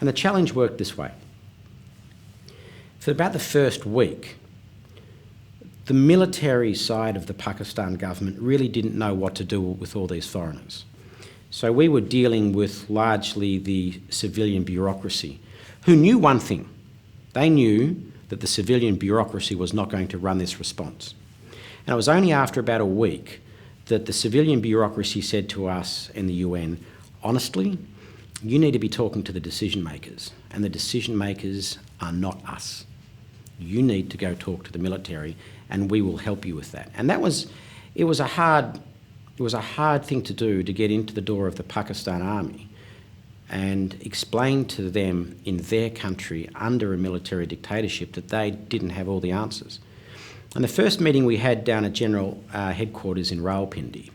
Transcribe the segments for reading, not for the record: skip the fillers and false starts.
And the challenge worked this way. For about the first week, the military side of the Pakistan government really didn't know what to do with all these foreigners. So we were dealing with largely the civilian bureaucracy, who knew one thing. They knew that the civilian bureaucracy was not going to run this response. And it was only after about a week that the civilian bureaucracy said to us in the UN, honestly, you need to be talking to the decision makers, and the decision makers are not us. You need to go talk to the military and we will help you with that. And it was a hard thing to do, to get into the door of the Pakistan army and explain to them in their country under a military dictatorship that they didn't have all the answers. And the first meeting we had down at General Headquarters in Rawalpindi,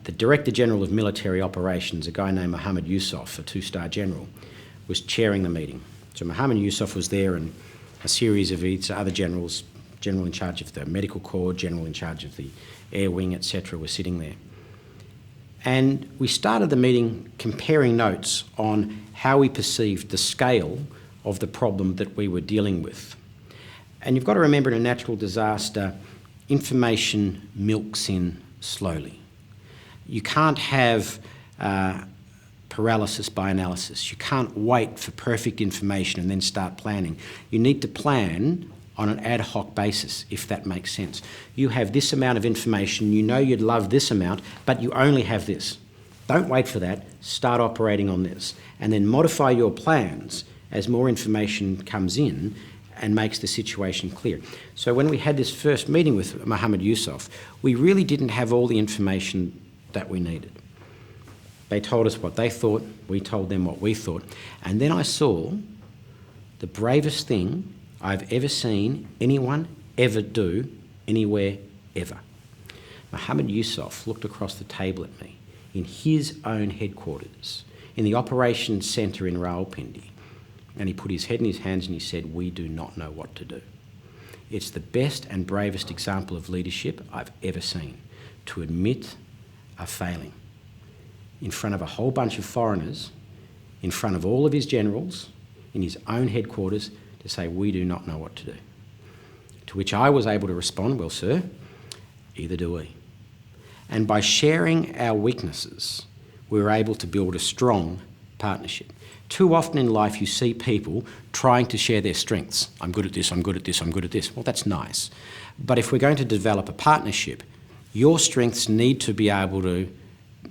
the Director General of Military Operations, a guy named Mohammed Yusuf, a two-star general, was chairing the meeting. So Mohammed Yusuf was there, and a series of other generals, general in charge of the medical corps, general in charge of the air wing, etc., were sitting there. And we started the meeting comparing notes on how we perceived the scale of the problem that we were dealing with. And you've got to remember, in a natural disaster, information milks in slowly. You can't have paralysis by analysis. You can't wait for perfect information and then start planning. You need to plan on an ad hoc basis, if that makes sense. You have this amount of information, you know you'd love this amount, but you only have this. Don't wait for that, start operating on this, and then modify your plans as more information comes in and makes the situation clear. So when we had this first meeting with Mohammed Yusuf, we really didn't have all the information that we needed. They told us what they thought, we told them what we thought, and then I saw the bravest thing I've ever seen anyone ever do anywhere ever. Mohammed Yusuf looked across the table at me in his own headquarters, in the operations centre in Rawalpindi, and he put his head in his hands and he said, "We do not know what to do." It's the best and bravest example of leadership I've ever seen, to admit a failing in front of a whole bunch of foreigners, in front of all of his generals, in his own headquarters, to say, "We do not know what to do." To which I was able to respond, "Well, sir, either do we." And by sharing our weaknesses, we were able to build a strong partnership. Too often in life you see people trying to share their strengths. I'm good at this, I'm good at this, I'm good at this. Well, that's nice. But if we're going to develop a partnership, your strengths need to be able to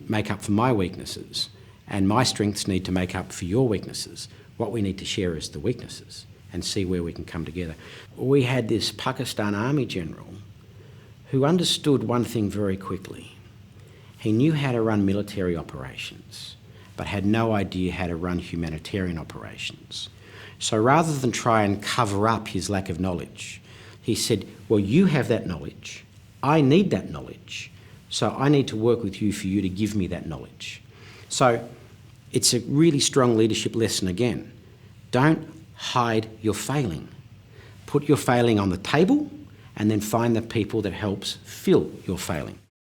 make up for my weaknesses, and my strengths need to make up for your weaknesses. What we need to share is the weaknesses and see where we can come together. We had this Pakistan Army general who understood one thing very quickly. He knew how to run military operations, but had no idea how to run humanitarian operations. So rather than try and cover up his lack of knowledge, he said, "Well, you have that knowledge. I need that knowledge. So I need to work with you for you to give me that knowledge." So it's a really strong leadership lesson again. Don't hide your failing. Put your failing on the table and then find the people that helps fill your failing.